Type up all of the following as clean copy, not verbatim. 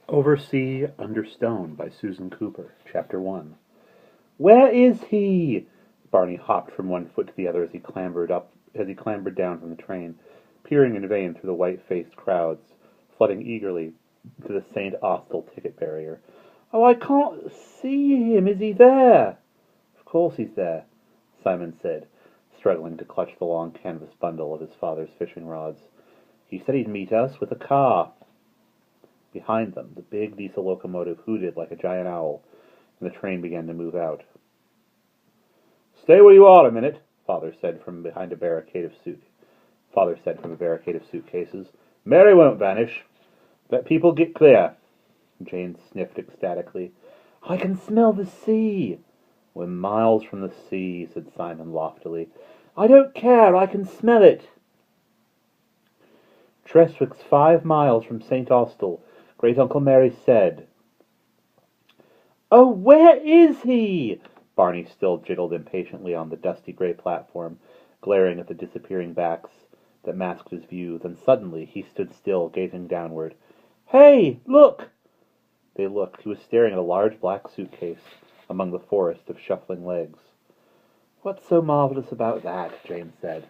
Over Sea, Under Stone by Susan Cooper, Chapter 1. Where is he? Barney hopped from one foot to the other as he clambered down from the train, peering in vain through the white-faced crowds, flooding eagerly to the St. Austell ticket barrier. Oh, I can't see him. Is he there? Of course he's there, Simon said, struggling to clutch the long canvas bundle of his father's fishing rods. He said he'd meet us with a car. Behind them, the big diesel locomotive hooted like a giant owl, and the train began to move out. "Stay where you are a minute," Father said from a barricade of suitcases. "Mary won't vanish. Let people get clear." Jane sniffed ecstatically. "I can smell the sea." "We're miles from the sea," said Simon loftily. "I don't care. I can smell it." "Treswick's 5 miles from St. Austell, Great Uncle Mary said." "Oh, where is he?" Barney still jiggled impatiently on the dusty gray platform, glaring at the disappearing backs that masked his view. Then suddenly he stood still, gazing downward. "Hey, look!" They looked. He was staring at a large black suitcase among the forest of shuffling legs. "What's so marvelous about that?" Jane said.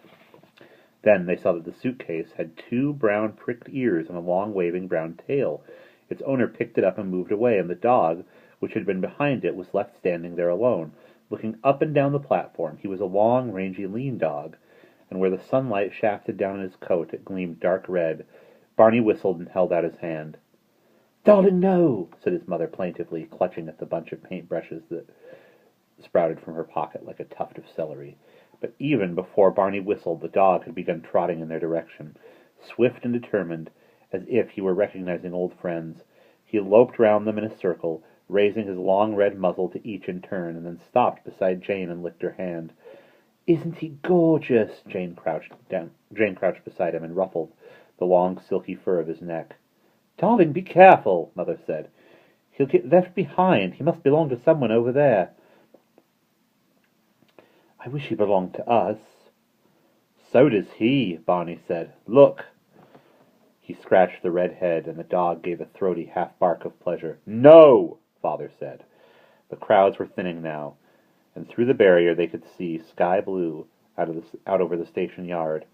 Then they saw that the suitcase had 2 brown pricked ears and a long waving brown tail. Its owner picked it up and moved away, and the dog, which had been behind it, was left standing there alone, looking up and down the platform. He was a long, rangy, lean dog, and where the sunlight shafted down on his coat it gleamed dark red. Barney whistled and held out his hand. "Darling, no," said his mother plaintively, clutching at the bunch of paintbrushes that sprouted from her pocket like a tuft of celery. But even before Barney whistled, the dog had begun trotting in their direction, swift and determined, as if he were recognizing old friends. He loped round them in a circle, raising his long red muzzle to each in turn, and then stopped beside Jane and licked her hand. "Isn't he gorgeous?" Jane crouched beside him and ruffled the long silky fur of his neck. "Darling, be careful," Mother said. "He'll get left behind. He must belong to someone over there." "I wish he belonged to us." "So does he," Barney said. "Look." He scratched the red head, and the dog gave a throaty half-bark of pleasure. "No!" Father said. The crowds were thinning now, and through the barrier they could see sky blue out over the station yard.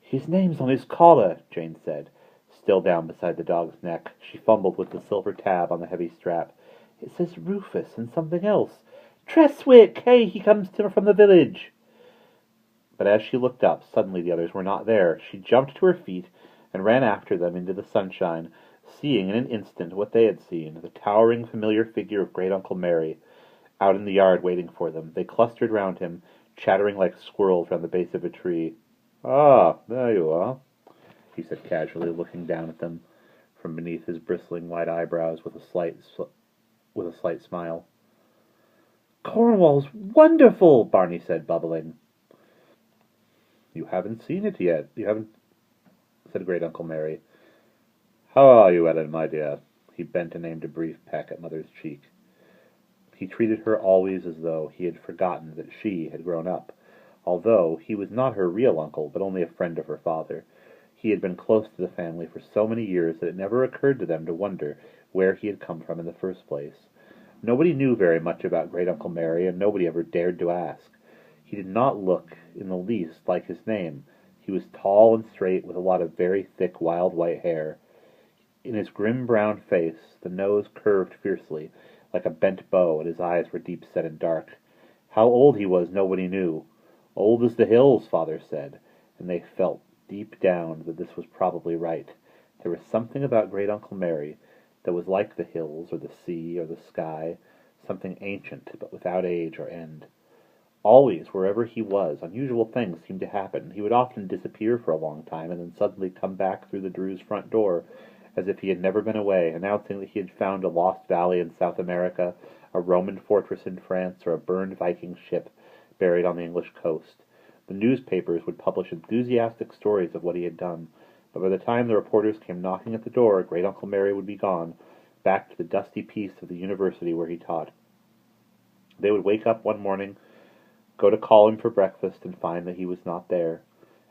"His name's on his collar," Jane said, still down beside the dog's neck. She fumbled with the silver tab on the heavy strap. "It says Rufus and something else. Treswick! Hey, he comes from the village." But as she looked up, suddenly the others were not there. She jumped to her feet and ran after them into the sunshine, seeing in an instant what they had seen, the towering familiar figure of Great Uncle Mary, out in the yard waiting for them. They clustered round him, chattering like squirrels round the base of a tree. "Ah, there you are," he said casually, looking down at them from beneath his bristling white eyebrows with a slight smile. "Cornwall's wonderful," Barney said, bubbling. "You haven't seen it yet. You haven't," said Great Uncle Mary. "How are you, Ellen, my dear?" He bent and aimed a brief peck at Mother's cheek. He treated her always as though he had forgotten that she had grown up, although he was not her real uncle, but only a friend of her father. He had been close to the family for so many years that it never occurred to them to wonder where he had come from in the first place. Nobody knew very much about Great Uncle Mary, and nobody ever dared to ask. He did not look in the least like his name. He was tall and straight, with a lot of very thick, wild white hair. In his grim brown face, the nose curved fiercely, like a bent bow, and his eyes were deep-set and dark. How old he was nobody knew. Old as the hills, Father said, and they felt deep down that this was probably right. There was something about Great Uncle Mary that was like the hills, or the sea, or the sky, something ancient, but without age or end. Always, wherever he was, unusual things seemed to happen. He would often disappear for a long time, and then suddenly come back through the Drews' front door, as if he had never been away, announcing that he had found a lost valley in South America, a Roman fortress in France, or a burned Viking ship buried on the English coast. The newspapers would publish enthusiastic stories of what he had done, but by the time the reporters came knocking at the door, Great Uncle Mary would be gone, back to the dusty peace of the university where he taught. They would wake up one morning, go to call him for breakfast, and find that he was not there.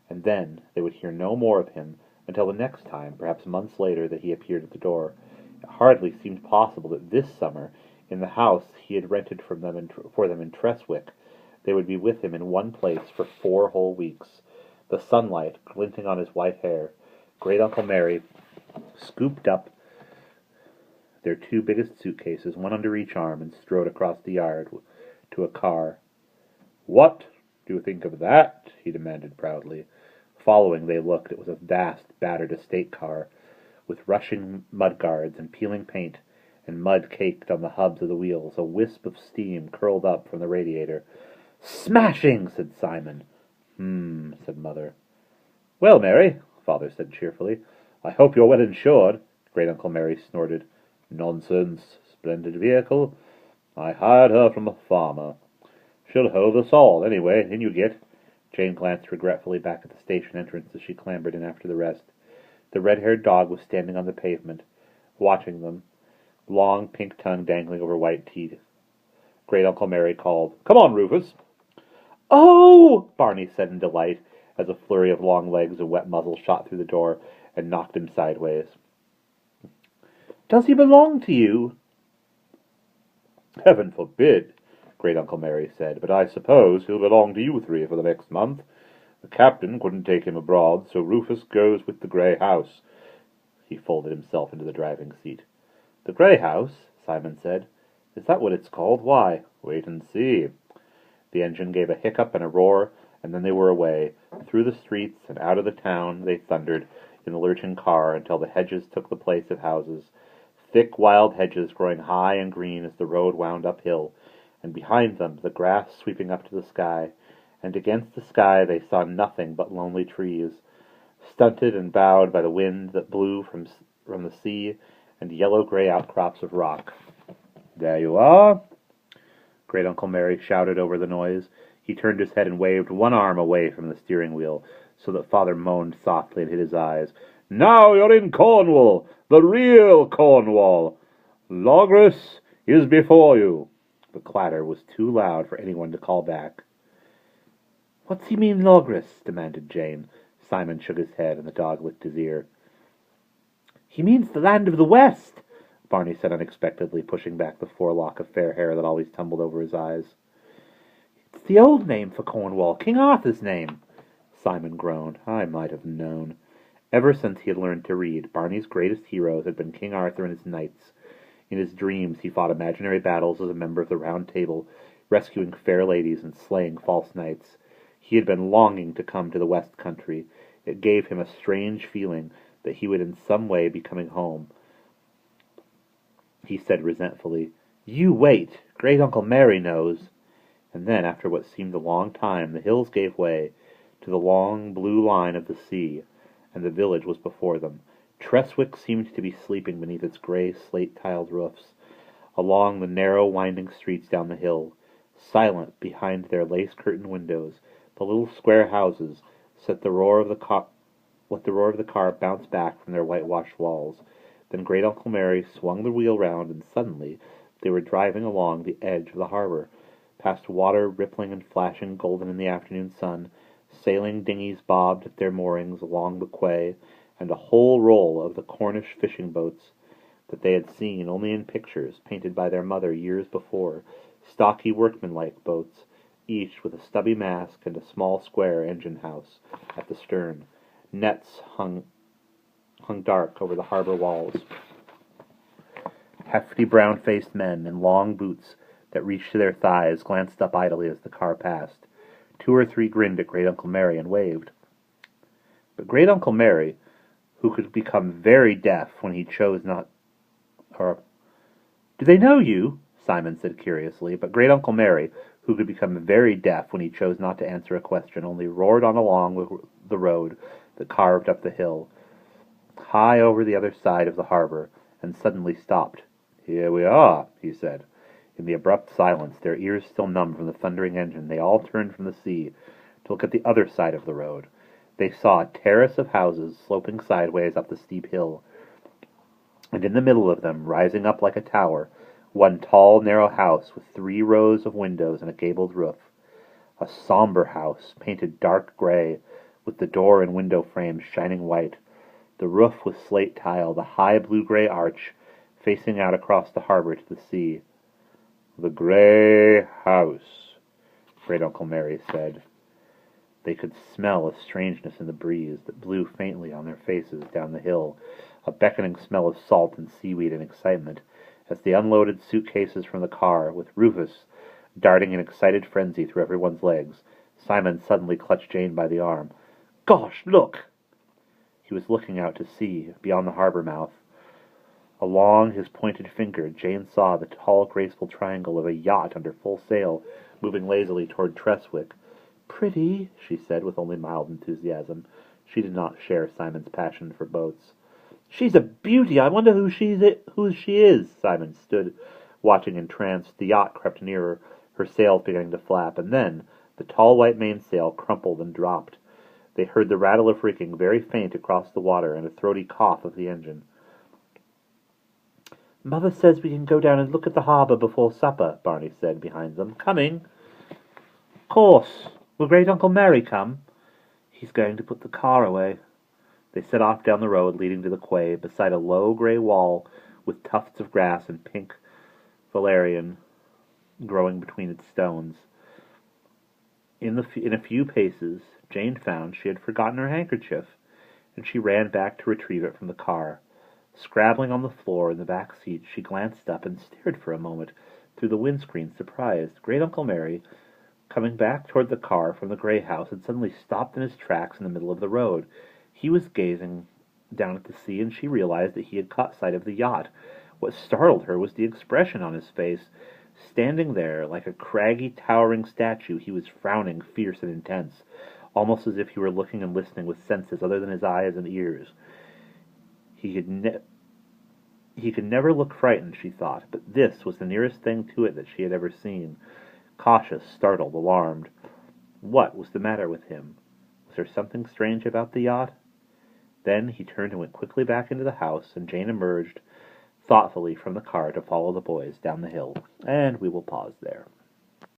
And then they would hear no more of him until the next time, perhaps months later, that he appeared at the door. It hardly seemed possible that this summer, in the house he had rented for them in Treswick, they would be with him in one place for 4 whole weeks, the sunlight glinting on his white hair. Great-Uncle Mary scooped up their 2 biggest suitcases, one under each arm, and strode across the yard to a car. "What do you think of that?" he demanded proudly. Following, they looked. It was a vast, battered estate car, with rushing mudguards and peeling paint, and mud caked on the hubs of the wheels. A wisp of steam curled up from the radiator. "Smashing!" said Simon. Said Mother. "Well, Mary," Father said cheerfully, "I hope you're well insured." Great-Uncle Mary snorted. "Nonsense. Splendid vehicle. I hired her from a farmer. She'll hold us all, anyway. In you get." Jane glanced regretfully back at the station entrance as she clambered in after the rest. The red-haired dog was standing on the pavement, watching them, long pink tongue dangling over white teeth. Great-Uncle Mary called, "Come on, Rufus." "Oh!" Barney said in delight, as a flurry of long legs and wet muzzle shot through the door and knocked him sideways. "Does he belong to you?" "Heaven forbid," Great-Uncle Mary said, "but I suppose he'll belong to you 3 for the next month. The captain couldn't take him abroad, so Rufus goes with the grey house." He folded himself into the driving seat. "The grey house?" Simon said. "Is that what it's called? Why?" "Wait and see." The engine gave a hiccup and a roar, and then they were away. Through the streets and out of the town they thundered in the lurching car until the hedges took the place of houses. Thick wild hedges growing high and green as the road wound uphill, and behind them the grass sweeping up to the sky, and against the sky they saw nothing but lonely trees, stunted and bowed by the wind that blew from the sea, and yellow-gray outcrops of rock. "There you are!" Great-Uncle Mary shouted over the noise. He turned his head and waved one arm away from the steering wheel, so that Father moaned softly and hid his eyes. "Now you're in Cornwall, the real Cornwall. Logres is before you." The clatter was too loud for anyone to call back. "What's he mean, Logres?" demanded Jane. Simon shook his head, and the dog licked his ear. "He means the land of the West," Barney said unexpectedly, pushing back the forelock of fair hair that always tumbled over his eyes. "It's the old name for Cornwall, King Arthur's name." Simon groaned. "I might have known." Ever since he had learned to read, Barney's greatest heroes had been King Arthur and his knights. In his dreams he fought imaginary battles as a member of the Round Table, rescuing fair ladies and slaying false knights. He had been longing to come to the West Country. It gave him a strange feeling that he would in some way be coming home. He said resentfully, "You wait. Great-Uncle Mary knows." And then, after what seemed a long time, the hills gave way to the long blue line of the sea, and the village was before them. Treswick seemed to be sleeping beneath its grey slate-tiled roofs, along the narrow winding streets down the hill. Silent behind their lace-curtained windows, the little square houses let the roar of the car bounce back from their whitewashed walls. Then Great-Uncle Mary swung the wheel round, and suddenly they were driving along the edge of the harbor, past water rippling and flashing golden in the afternoon sun. Sailing dinghies bobbed at their moorings along the quay, and a whole roll of the Cornish fishing boats that they had seen only in pictures painted by their mother years before, stocky workmanlike boats, each with a stubby mast and a small square engine-house at the stern. Nets hung dark over the harbor walls. Hefty brown-faced men in long boots that reached to their thighs glanced up idly as the car passed. 2 or 3 grinned at Great-Uncle Mary and waved. But Great-Uncle Mary, who could become very deaf when he chose not... "Do they know you?" Simon said curiously, but Great-Uncle Mary, who could become very deaf when he chose not to answer a question, only roared on along the road that carved up the hill, high over the other side of the harbor, and suddenly stopped. "Here we are," he said. In the abrupt silence, their ears still numb from the thundering engine, they all turned from the sea to look at the other side of the road. They saw a terrace of houses sloping sideways up the steep hill, and in the middle of them, rising up like a tower, one tall, narrow house with 3 rows of windows and a gabled roof. A somber house, painted dark gray, with the door and window frames shining white. The roof was slate tile, the high blue-gray arch facing out across the harbor to the sea. "The grey house," Great Uncle Mary said. They could smell a strangeness in the breeze that blew faintly on their faces down the hill, a beckoning smell of salt and seaweed and excitement, as they unloaded suitcases from the car, with Rufus darting in excited frenzy through everyone's legs. Simon suddenly clutched Jane by the arm. "Gosh, look!" He was looking out to sea, beyond the harbor mouth. Along his pointed finger, Jane saw the tall, graceful triangle of a yacht under full sail, moving lazily toward Treswick. "Pretty," she said, with only mild enthusiasm. She did not share Simon's passion for boats. "She's a beauty! I wonder who she is." Simon stood watching entranced. The yacht crept nearer, her sails beginning to flap, and then the tall white mainsail crumpled and dropped. They heard the rattle of rigging, very faint across the water, and a throaty cough of the engine. "Mother says we can go down and look at the harbour before supper," Barney said behind them. "Coming?" "Course. Will Great-Uncle Mary come?" "He's going to put the car away." They set off down the road leading to the quay, beside a low grey wall with tufts of grass and pink valerian growing between its stones. In a few paces, Jane found she had forgotten her handkerchief, and she ran back to retrieve it from the car. Scrabbling on the floor in the back seat, she glanced up and stared for a moment through the windscreen, surprised. Great-Uncle Mary, coming back toward the car from the grey house, had suddenly stopped in his tracks in the middle of the road. He was gazing down at the sea, and she realized that he had caught sight of the yacht. What startled her was the expression on his face. Standing there, like a craggy, towering statue, he was frowning, fierce and intense, almost as if he were looking and listening with senses other than his eyes and ears. He could never look frightened, she thought, but this was the nearest thing to it that she had ever seen. Cautious, startled, alarmed. What was the matter with him? Was there something strange about the yacht? Then he turned and went quickly back into the house, and Jane emerged thoughtfully from the car to follow the boys down the hill. And we will pause there.